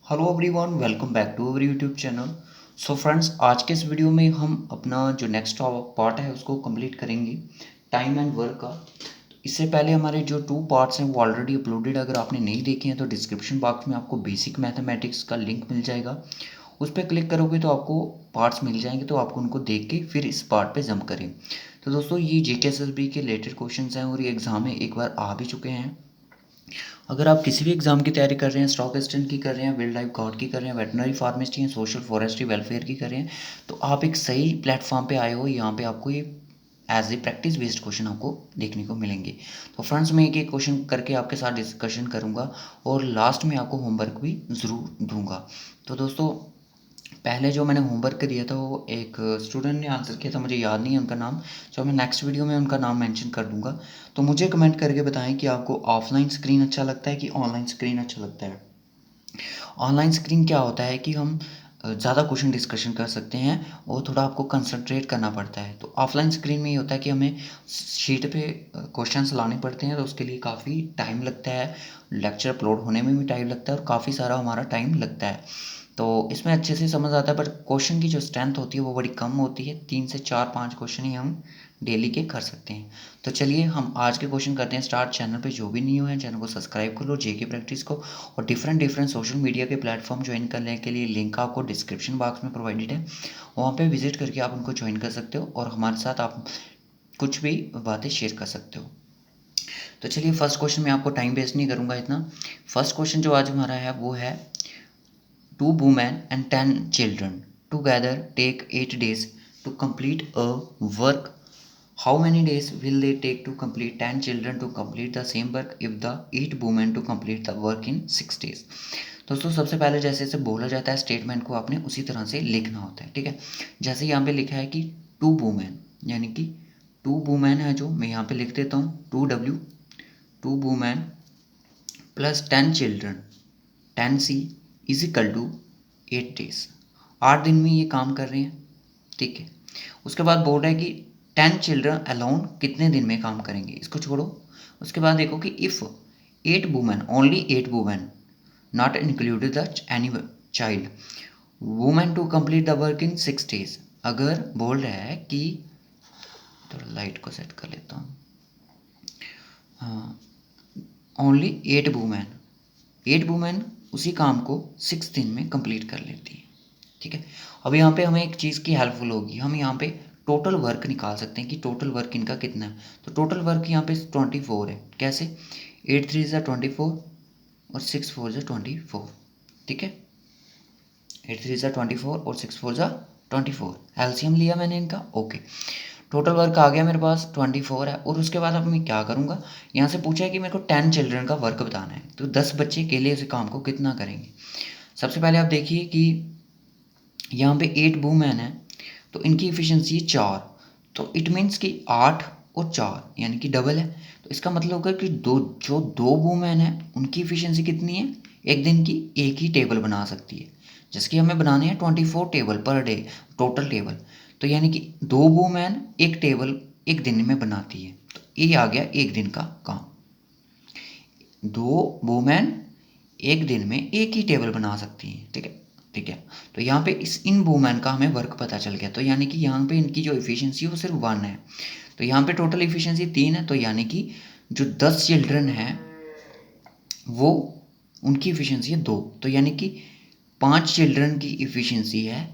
Hello everyone, welcome back to our YouTube channel. So friends, आज के इस video में हम अपना जो नेक्स्ट पार्ट है उसको कंप्लीट करेंगे, टाइम एंड वर्क का। इससे पहले हमारे जो 2 पार्ट्स हैं वो ऑलरेडी अपलोडेड, अगर आपने नहीं देखे हैं तो डिस्क्रिप्शन बॉक्स में आपको बेसिक मैथमेटिक्स का लिंक मिल जाएगा। उस पर क्लिक करोगे तो आपको पार्ट्स मिल जाएंगे, तो आपको उनको देख के फिर इस पार्ट पे जंप करें। तो दोस्तों, ये जेकेएसएसबी के रिलेटेड क्वेश्चंस हैं और ये एग्ज़ाम में एक बार आ भी चुके हैं। अगर आप किसी भी एग्ज़ाम की तैयारी कर रहे हैं, स्टॉक असिस्टेंट की कर रहे हैं, वाइल्ड लाइफ गार्ड की कर रहे हैं, वेटनरी फार्मेसी हैं, सोशल फॉरेस्ट्री वेलफेयर की कर रहे हैं, तो आप एक सही प्लेटफॉर्म पे आए हो। यहाँ पे आपको ये as a practice based question आपको देखने को मिलेंगे। तो फ्रेंड्स, मैं एक एक क्वेश्चन करके आपके साथ डिस्कशन करूँगा और लास्ट में आपको होमवर्क भी ज़रूर दूंगा। तो दोस्तों, पहले जो मैंने होमवर्क दिया था वो एक स्टूडेंट ने आंसर किया था, मुझे याद नहीं है उनका नाम। जो मैं नेक्स्ट वीडियो में उनका नाम मेंशन कर दूंगा। तो मुझे कमेंट करके बताएं कि आपको ऑफलाइन स्क्रीन अच्छा लगता है कि ऑनलाइन स्क्रीन अच्छा लगता है। ऑनलाइन स्क्रीन क्या होता है कि हम ज़्यादा क्वेश्चन डिस्कशन कर सकते हैं और थोड़ा आपको कंसंट्रेट करना पड़ता है। तो ऑफलाइन स्क्रीन में ये होता है कि हमें शीट पे क्वेश्चंस लाने पड़ते हैं, तो उसके लिए काफ़ी टाइम लगता है। लेक्चर अपलोड होने में भी टाइम लगता है और काफ़ी सारा हमारा टाइम लगता है। तो इसमें अच्छे से समझ आता है, बट क्वेश्चन की जो स्ट्रेंथ होती है वो बड़ी कम होती है। 3 से 4-5 क्वेश्चन ही हम डेली के कर सकते हैं। तो चलिए हम आज के क्वेश्चन करते हैं स्टार्ट। चैनल पे जो भी न्यू है चैनल को सब्सक्राइब कर लो, जेके प्रैक्टिस को। और डिफरेंट डिफरेंट सोशल मीडिया के प्लेटफॉर्म ज्वाइन करने के लिए लिंक आपको डिस्क्रिप्शन बॉक्स में प्रोवाइडेड है, वहाँ पे विजिट करके आप उनको ज्वाइन कर सकते हो और हमारे साथ आप कुछ भी बातें शेयर कर सकते हो। तो चलिए, फर्स्ट क्वेश्चन में आपको टाइम वेस्ट नहीं करूँगा इतना। फर्स्ट क्वेश्चन जो आज हमारा है वो है 2 women and 10 children together take 8 days to complete a work. How many days will they take to complete 10 children to complete the same work if the 8 women to complete the work in 6 days? दोस्तों, सबसे पहले जैसे जैसे बोला जाता है statement को आपने उसी तरह से लिखना होता है, ठीक है। जैसे यहाँ पे लिखा है कि 2 वुमेन, यानी कि 2 वुमेन है, जो मैं यहाँ पे लिख देता हूँ 2W, 2 women plus 10 children, 10C is equal to 8 days. 8 दिन में ये काम कर रहे हैं, ठीक है। उसके बाद बोल रहा है कि 10 चिल्ड्रन अलोन कितने दिन में काम करेंगे, इसको छोड़ो। उसके बाद देखो कि if 8 women, only 8 women, not included the any child, women to complete the work in 6 days. अगर बोल रहा है कि, थोड़ा लाइट को सेट कर लेता हूँ, हाँ, ओनली 8 वुमेन, 8 वुमेन उसी काम को 6 दिन में कंप्लीट कर लेती है, ठीक है। अब यहाँ पे हमें एक चीज़ की हेल्पफुल होगी, हम यहाँ पे टोटल वर्क निकाल सकते हैं कि टोटल वर्क इनका कितना है। तो टोटल वर्क यहाँ पे 24 है। कैसे? 8 3 ज़ा 24 और 6 4 ज़ा 24, ठीक है। 8 3 ज़ा 24 और 6 4 ज़ा 24, एलसीएम लिया मैंने इनका, ओके। टोटल वर्क आ गया मेरे पास 24 है। और उसके बाद अब मैं क्या करूँगा, यहाँ से पूछा है कि मेरे को 10 चिल्ड्रन का वर्क बताना है, तो 10 बच्चे अकेले इस काम को कितना करेंगे। सबसे पहले आप देखिए कि यहाँ पे 8 वूमेन है, तो इनकी इफ़िशियंसी है 4। तो इट मीन्स कि 8 और 4 यानी कि डबल है। तो इसका मतलब होगा कि दो वूमेन है उनकी इफ़िशियंसी कितनी है, एक दिन की एक ही टेबल बना सकती है। जैसे कि हमें बनाने हैं 24 table per day, total table. तो यानी कि 2 वूमेन एक टेबल एक दिन में बनाती है, तो ये आ गया एक दिन का काम। 2 वूमेन एक दिन में एक ही टेबल बना सकती हैं, ठीक है, ठीक है। तो यहाँ पे इस इन वूमेन का हमें वर्क पता चल गया। तो यानी कि यहाँ पे इनकी जो इफ़िशियंसी है वो सिर्फ 1 है। तो यहाँ पे टोटल इफ़िशियंसी 3 है, तो यानी कि जो 10 चिल्ड्रन हैं वो, उनकी इफ़िशियंसी है 2। तो यानी कि 5 चिल्ड्रन की इफ़िशियंसी है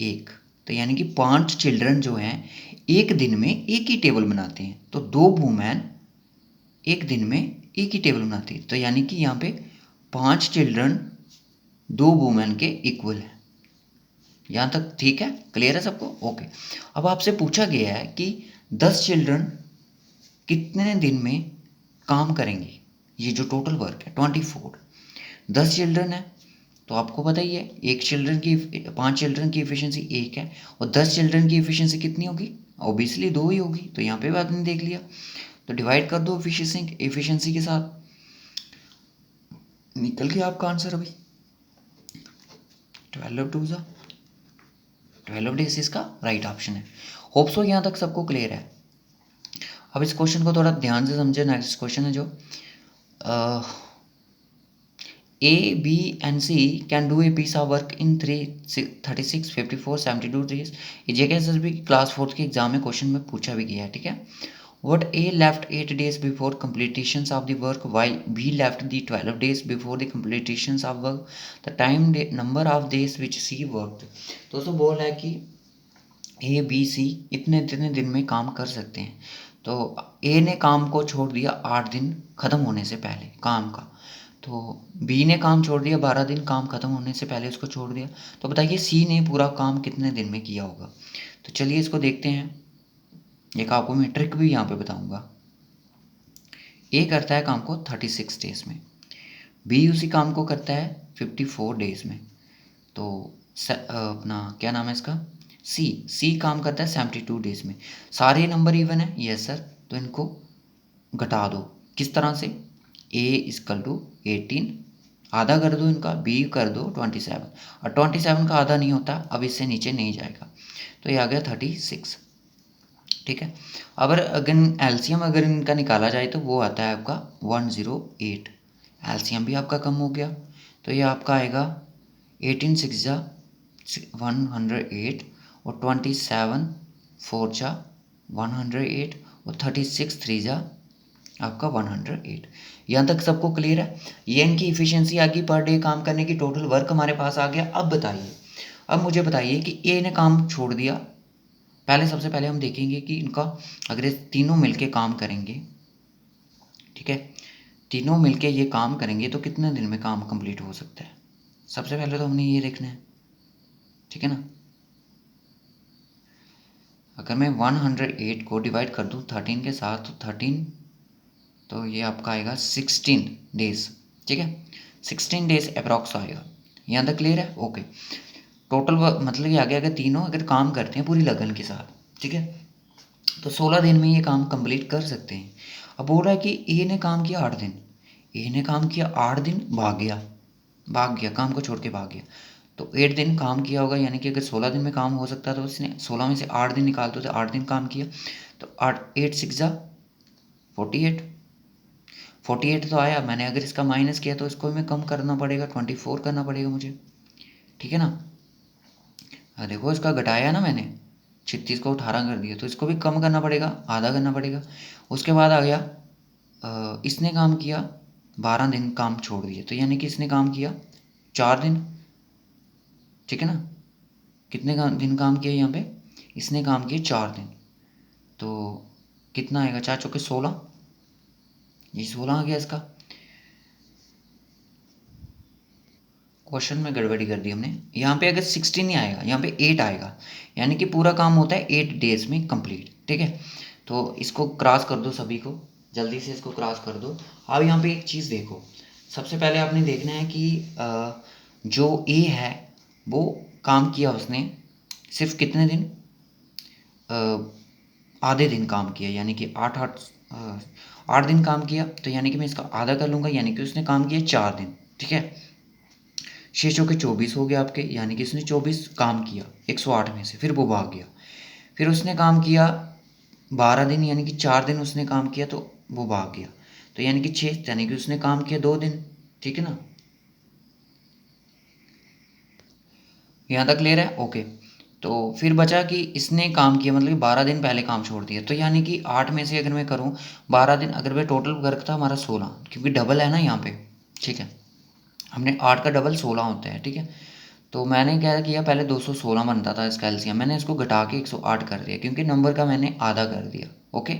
1। तो यानी कि 5 चिल्ड्रन जो हैं एक दिन में एक ही टेबल बनाते हैं। तो 2 वूमेन एक दिन में एक ही टेबल बनाती है। तो यानी कि यहाँ पे 5 चिल्ड्रन 2 वुमेन के इक्वल है। यहाँ तक ठीक है, क्लियर है सबको, ओके। अब आपसे पूछा गया है कि 10 चिल्ड्रन कितने दिन में काम करेंगे। ये जो टोटल वर्क है 24, 10 चिल्ड्रन है, तो आपको पता ही है एक चिल्ड्रन की 5 चिल्ड्रन की इफिशियंसी 1 है, और 10 चिल्ड्रन की इफिशियंसी कितनी होगी, ऑब्वियसली 2 ही होगी। तो यहाँ पे भी आपने देख लिया, तो डिवाइड कर दो इफिशियंसी के साथ, निकल गया आपका आंसर। अभी 12 2 ज़ा 12 डेज इसका राइट ऑप्शन है। होप सो यहाँ तक सबको क्लियर है। अब इस क्वेश्चन को थोड़ा ध्यान से समझे। नेक्स्ट क्वेश्चन है जो A, B and C can do a piece of work in 36, 54, 72 days। ये JKSSB की क्लास 4 के एग्जाम में क्वेश्चन में पूछा भी गया है, ठीक है। What A left 8 days before completions of the work while B left the 12 days before the completions of work, the number of days which C worked। दोस्तों बोल है कि A, B, C इतने दिन में काम कर सकते हैं। तो A ने काम को छोड़ दिया 8 दिन ख़त्म होने से पहले काम का, तो बी ने काम छोड़ दिया 12 दिन काम ख़त्म होने से पहले उसको छोड़ दिया। तो बताइए सी ने पूरा काम कितने दिन में किया होगा। तो चलिए इसको देखते हैं। एक आपको मैं ट्रिक भी यहाँ पे बताऊँगा। ए करता है काम को 36 डेज़ में, बी उसी काम को करता है 54 डेज़ में। तो अपना क्या नाम है इसका, सी काम करता है 72 डेज़ में। सारे नंबर इवन है, यस सर। तो इनको घटा दो, किस तरह से, ए इक्वल टू 18 आधा कर दो इनका, बी कर दो 27, और 27 का आधा नहीं होता, अब इससे नीचे नहीं जाएगा, तो ये आ गया 36, ठीक है। अगर एलसीएम अगर इनका निकाला जाए तो वो आता है आपका 108। एलसीएम भी आपका कम हो गया, तो ये आपका आएगा 18 6 जा 108 और 27 4 जा 108 और 36 3 जा आपका 108। यहाँ तक सबको क्लियर है। ये इनकी इफ़िशियंसी आ गई पर डे काम करने की, टोटल वर्क हमारे पास आ गया। अब बताइए, अब मुझे बताइए कि ए ने काम छोड़ दिया। सबसे पहले हम देखेंगे कि इनका अगर ये तीनों मिलके काम करेंगे, ठीक है, तीनों मिलके ये काम करेंगे तो कितने दिन में काम कंप्लीट हो सकता है। सबसे पहले तो हमने ये देखना है, ठीक है ना। अगर मैं 108 को डिवाइड कर दूँ 13 के साथ, तो 13, तो ये आपका आएगा 16 डेज़, ठीक है। 16 डेज़ अप्रॉक्स आएगा। यहाँ तक क्लियर है, ओके। टोटल मतलब ये आ गया, अगर तीनों अगर काम करते हैं पूरी लगन के साथ, ठीक है, तो 16 दिन में ये काम कंप्लीट कर सकते हैं। अब बोल रहा है कि ए ने काम किया 8 दिन, ए ने काम किया 8 दिन, भाग गया काम को छोड़ के भाग गया, तो 8 दिन काम किया होगा, यानी कि अगर 16 दिन में काम हो सकता तो उसने 16 में से 8 दिन निकाल दो, तो 8 दिन काम किया, तो 8 6 जा 48 तो आया। मैंने अगर इसका माइनस किया तो इसको मैं कम करना पड़ेगा, 24 करना पड़ेगा मुझे, ठीक है ना। देखो इसका घटाया ना मैंने, 36 को 18 कर दिया, तो इसको भी कम करना पड़ेगा, आधा करना पड़ेगा। उसके बाद आ गया इसने काम किया 12 दिन काम छोड़ दिया, तो यानी कि इसने काम किया 4 दिन, ठीक है ना। कितने दिन काम किया यहाँ पे, इसने काम किया 4 दिन, तो कितना आएगा, 4 चौके 16, ये 16 आ गया इसका। क्वेश्चन में गड़बड़ी कर दी हमने, यहाँ पे अगर 16 नहीं आएगा, यहाँ पे 8 आएगा, यानी कि पूरा काम होता है 8 डेज में कंप्लीट, ठीक है। तो इसको क्रॉस कर दो, सभी को जल्दी से इसको क्रॉस कर दो। अब यहाँ पे एक चीज़ देखो, सबसे पहले आपने देखना है कि जो ए है वो काम किया उसने सिर्फ कितने दिन, आधे दिन काम किया, यानी कि 8 दिन काम किया, तो यानी कि मैं इसका आधा कर लूँगा, यानी कि उसने काम किया 4 दिन, ठीक है। 6 चौके 24 हो गया आपके, यानी कि इसने 24 काम किया 108 में से, फिर वो भाग गया। फिर उसने काम किया 12 दिन, यानी कि 4 दिन उसने काम किया, तो वो भाग गया, तो यानी कि 6, यानी कि उसने काम किया 2 दिन, ठीक है ना। यहाँ तक क्लियर है, ओके। तो फिर बचा कि इसने काम किया, मतलब कि 12 दिन पहले काम छोड़ दिया, तो यानी कि 8 में से अगर मैं करूँ 12 दिन, अगर मैं टोटल वर्क था हमारा 16, क्योंकि डबल है ना यहाँ पे, ठीक है। हमने 8 का डबल 16 होता है, ठीक है। तो मैंने क्या किया, पहले 216 बनता था इसका एलसीएम, मैंने इसको घटा के 108 कर दिया, क्योंकि नंबर का मैंने आधा कर दिया, ओके।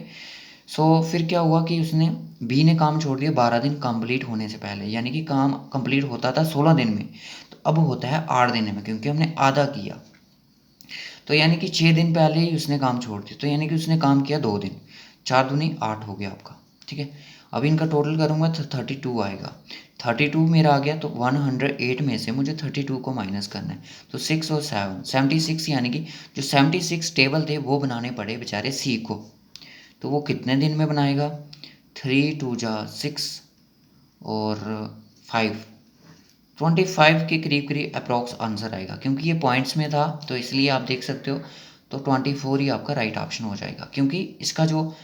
सो फिर क्या हुआ कि उसने बी ने काम छोड़ दिया 12 दिन कंप्लीट होने से पहले, यानी कि काम कंप्लीट होता था 16 दिन में, तो अब होता है 8 दिन में, क्योंकि हमने आधा किया, तो यानी कि 6 दिन पहले ही उसने काम छोड़ दिया, तो यानी कि उसने काम किया 2 दिन, 4 दूनी 8 हो गया आपका, ठीक है। अब इनका टोटल करूँगा तो 32 आएगा, 32 मेरा आ गया, तो 108 में से मुझे 32 को माइनस करना है, तो 6 और 7 76, यानी कि जो 76 टेबल थे वो बनाने पड़े बेचारे सी को, तो वो कितने दिन में बनाएगा, 3 2 जा 6 और 5, 25 के करीब करीब अप्रॉक्स आंसर आएगा, क्योंकि ये पॉइंट्स में था तो इसलिए आप देख सकते हो, तो 24 ही आपका राइट ऑप्शन हो जाएगा, क्योंकि इसका जो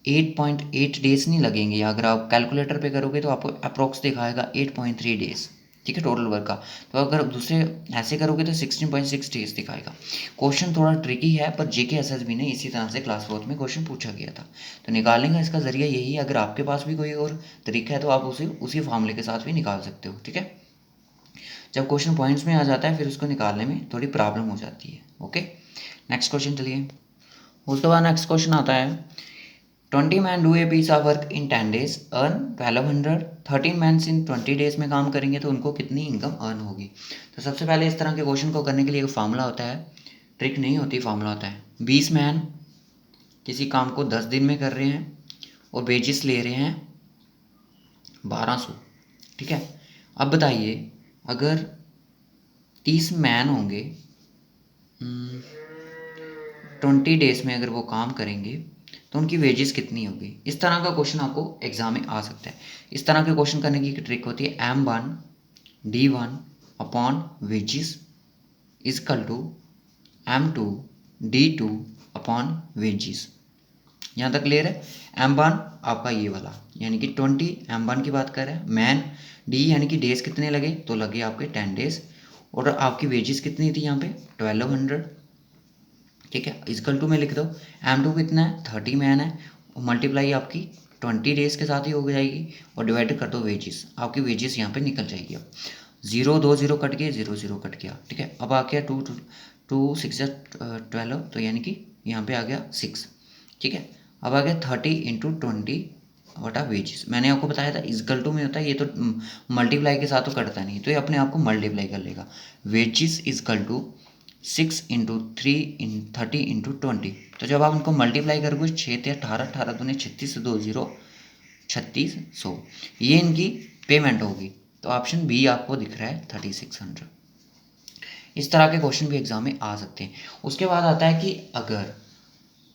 8.8 डेज नहीं लगेंगे, अगर आप कैलकुलेटर पे करोगे तो आपको अप्रॉक्स दिखाएगा 8.3 डेज, ठीक है, टोटल वर्क का। तो अगर दूसरे ऐसे करोगे तो 16.6 डेज दिखाएगा। क्वेश्चन थोड़ा ट्रिकी है, पर जेके एसएसबी ने इसी तरह से क्लास 4 में क्वेश्चन पूछा गया था। तो निकालने का इसका जरिया यही है। अगर आपके पास भी कोई और तरीका है तो आप उसी फार्मूले के साथ भी निकाल सकते हो। ठीक है, जब क्वेश्चन पॉइंट्स में आ जाता है फिर उसको निकालने में थोड़ी प्रॉब्लम हो जाती है। ओके, नेक्स्ट क्वेश्चन चलिए। उसके बाद नेक्स्ट क्वेश्चन आता है 20 man do a piece of work in 10 days earn 1200। 13 man in 20 days में काम करेंगे तो उनको कितनी इनकम अर्न होगी। तो सबसे पहले इस तरह के क्वेश्चन को करने के लिए एक फार्मूला होता है, ट्रिक नहीं होती, फार्मूला होता है। 20 मैन किसी काम को 10 दिन में कर रहे हैं और वेजेस ले रहे हैं 1200। ठीक है, अब बताइए अगर 30 मैन होंगे 20 डेज में, अगर वो काम करेंगे तो उनकी वेजेस कितनी होगी। इस तरह का क्वेश्चन आपको एग्जाम में आ सकता है। इस तरह के क्वेश्चन करने की ट्रिक होती है M1 D1 upon wages is equal to M2 D2 upon wages. यहाँ तक क्लियर है। M1 आपका ये वाला यानी कि 20 M1 की बात कर रहे हैं। मैन डी यानी कि डेज कितने लगे, तो लगे आपके 10 डेज। और आपकी वेजेस कितनी थी यहाँ पे 1200। ठीक है, इजकल टू में लिख दो। M2 कितना है 30 मैन है, और मल्टीप्लाई आपकी 20 डेज के साथ ही हो जाएगी, और डिवाइड कर दो वेजेस। आपकी वेजेस यहाँ पे निकल जाएगी। अब 0 2 0 कट गए, 0 0 कट गया। ठीक है, अब आ गया 2 6 12, तो यानी कि यहाँ पे आ गया 6। ठीक है, अब आ गया 30 इंटू 20 वटा वेजेस। मैंने आपको बताया था इजकल टू में होता है, ये तो मल्टीप्लाई के साथ तो कटता नहीं, तो ये अपने आप को मल्टीप्लाई कर लेगा। Wages is equal to 6 into 3 in 30 into 20। तो जब आप उनको मल्टीप्लाई करोगे 6 × 18, 18 दूनी 36, 2 0 3600, ये इनकी पेमेंट होगी। तो ऑप्शन बी आपको दिख रहा है 3600। इस तरह के क्वेश्चन भी एग्जाम में आ सकते हैं। उसके बाद आता है कि अगर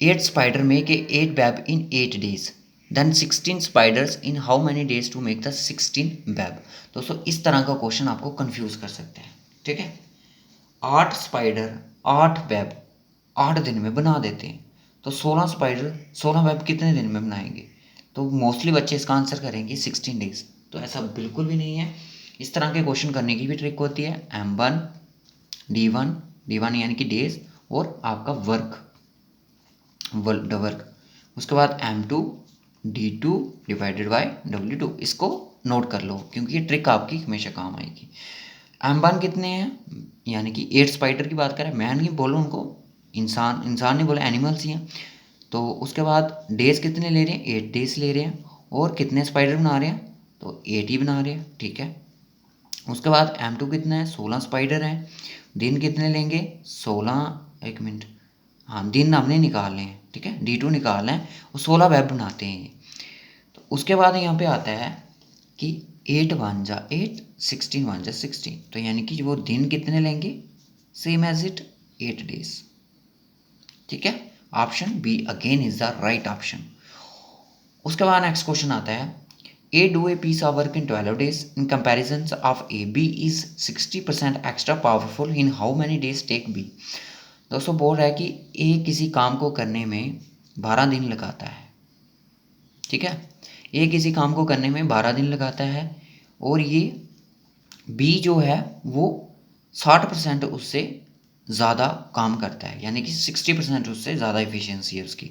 8 spider make a 8 web in 8 days then 16 spiders in how many days to make the 16 web. दोस्तों इस तरह का क्वेश्चन आपको कंफ्यूज कर सकते हैं। ठीक है, 8 स्पाइडर 8 वेब 8 दिन में बना देते हैं, तो 16 स्पाइडर 16 वेब कितने दिन में बनाएंगे। तो मोस्टली बच्चे इसका आंसर करेंगे 16 डेज। तो ऐसा बिल्कुल भी नहीं है। इस तरह के क्वेश्चन करने की भी ट्रिक होती है। M1 D1 यानी कि डेज, और आपका वर्क। उसके बाद M2 D2 divided by W2। इसको नोट कर लो क्योंकि ये ट्रिक आपकी हमेशा काम आएगी। M1 कितने हैं, यानी कि 8 स्पाइडर की बात करें। मैन ही बोलो उनको, इंसान नहीं बोले, एनिमल्स ही हैं। तो उसके बाद डेज कितने ले रहे हैं 8 डेज ले रहे हैं, और कितने स्पाइडर बना रहे हैं, तो 8 ही बना रहे हैं। ठीक है, उसके बाद M2 कितना है 16 स्पाइडर हैं। दिन कितने लेंगे 16, एक मिनट, हाँ दिन हमने निकालने हैं। ठीक है, D2 निकालना है, और 16 वेब बनाते हैं ये। तो उसके बाद यहाँ पे आता है कि 8 1 जा 8 16 1 जा 16, तो यानी कि वो दिन कितने लेंगे, सेम एज इट 8 डेज। ठीक है, option B again is the right option. उसके बाद नेक्स्ट क्वेश्चन आता है A do a piece of work in 12 days in comparison of A. B is 60% extra powerful in how many days take B. दोस्तों बोल रहा है कि A किसी काम को करने में 12 दिन लगाता है। ठीक है, A किसी काम को करने में 12 दिन लगाता है, और ये B जो है वो 60% उससे ज़्यादा काम करता है, यानी कि 60% उससे ज़्यादा इफिशियंसी है उसकी।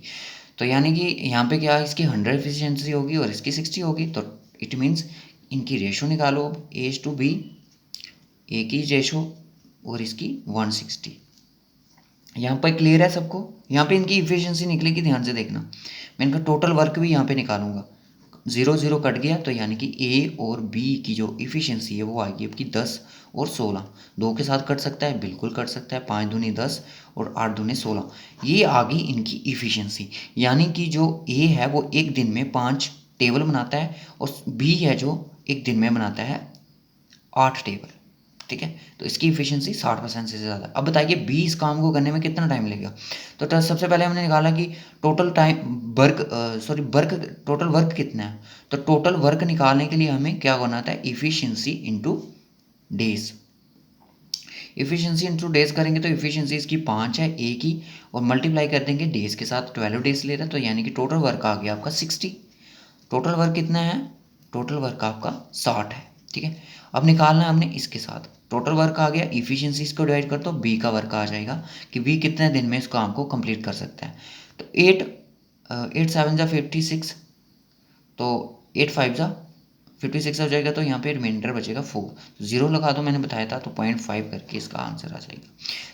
तो यानी कि यहाँ पे क्या इसकी 100 एफिशिएंसी होगी और इसकी 60 होगी। तो इट मीन्स इनकी रेशो निकालो, A/B, ए की रेशो और इसकी 160। यहाँ पर क्लियर है सबको। यहाँ पे इनकी इफिशिएंसी निकलेगी, ध्यान से देखना। मैं इनका टोटल वर्क भी यहाँ पे निकालूंगा। 0 0 कट गया, तो यानी कि A और B की जो इफिशियंसी है वो आएगी आपकी 10 और 16। 2 के साथ कट सकता है, बिल्कुल कट सकता है। 5 दूनी 10 और 8 दूनी 16। ये आ गई इनकी इफिशियंसी। यानी कि जो A है वो एक दिन में 5 टेबल बनाता है, और B है जो एक दिन में बनाता है 8 टेबल। ठीक है, तो इसकी इफिशियंसी 60% से ज़्यादा। अब बताइए 20 काम को करने में कितना टाइम लगेगा। तो सबसे पहले हमने निकाला कि टोटल टोटल वर्क कितना है। तो टोटल वर्क निकालने के लिए हमें क्या करना था, efficiency into days. Efficiency into days करेंगे तो इफिशियंसी इसकी 5 है ए की, और मल्टीप्लाई कर देंगे डेज के साथ। 12 डेज ले रहा है, तो यानी कि टोटल वर्क आ गया आपका 60। टोटल वर्क कितना है, टोटल वर्क आपका 60 है। ठीक है, अब निकालना है हमने इसके साथ, टोटल वर्क आ गया, इफिशिएंसी इसको डिवाइड कर दो, बी का वर्क आ जाएगा कि बी कितने दिन में इस काम को कंप्लीट कर सकता है। तो 8 7 ज़ा 56, तो 8 5 ज़ा 56 हो जाएगा, तो यहाँ पे रिमाइंडर बचेगा 4, तो 0 लगा दो, मैंने बताया था, तो 0.5 करके इसका आंसर आ जाएगा।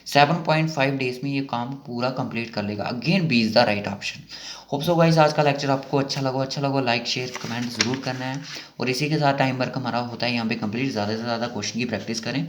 7.5 डेज में ये काम पूरा कंप्लीट कर लेगा। Again B is the right option. Hope so guys आज का लेक्चर आपको अच्छा लगा लाइक शेयर कमेंट ज़रूर करना है, और इसी के साथ टाइम वर्क हमारा होता है यहाँ पे कंप्लीट। ज़्यादा से ज़्यादा क्वेश्चन की प्रैक्टिस करें।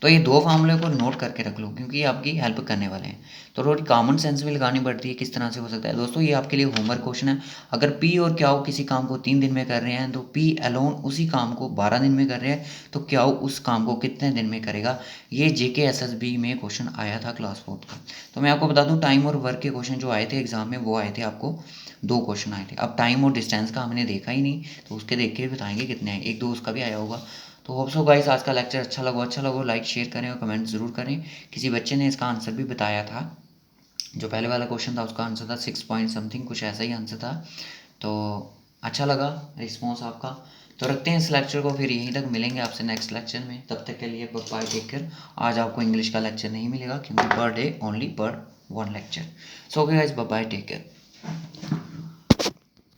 तो ये 2 फार्मूले को नोट करके रख लो, क्योंकि ये आपकी हेल्प करने वाले हैं। तो थोड़ी कॉमन सेंस भी लगानी पड़ती है, किस तरह से हो सकता है। दोस्तों ये आपके लिए होमवर्क क्वेश्चन है। अगर पी और क्याऊ किसी काम को 3 दिन में कर रहे हैं, तो पी अलोन उसी काम को 12 दिन में कर रहे हैं, तो क्याऊ उस काम को कितने दिन में करेगा। ये JK SSB में क्वेश्चन आया था क्लास 4 का। तो मैं आपको बता दूँ, टाइम और वर्क के क्वेश्चन जो आए थे एग्जाम में, वो आए थे आपको 2 क्वेश्चन आए थे। अब टाइम और डिस्टेंस का हमने देखा ही नहीं, तो उसके देख के बताएंगे कितने आए, 1 2 उसका भी आया होगा। तो होप सो गाइस आज का लेक्चर अच्छा लगा लाइक शेयर करें और कमेंट ज़रूर करें। किसी बच्चे ने इसका आंसर भी बताया था, जो पहले वाला क्वेश्चन था उसका आंसर था 6 पॉइंट समथिंग, कुछ ऐसा ही आंसर था। तो अच्छा लगा रिस्पॉन्स आपका। तो रखते हैं इस लेक्चर को, फिर यहीं तक मिलेंगे आपसे नेक्स्ट लेक्चर में। तब तक के लिए बाय टेक केयर। आज आपको इंग्लिश का लेक्चर नहीं मिलेगा, क्योंकि पर डे ओनली पर 1 lecture. So okay guys, bye take care.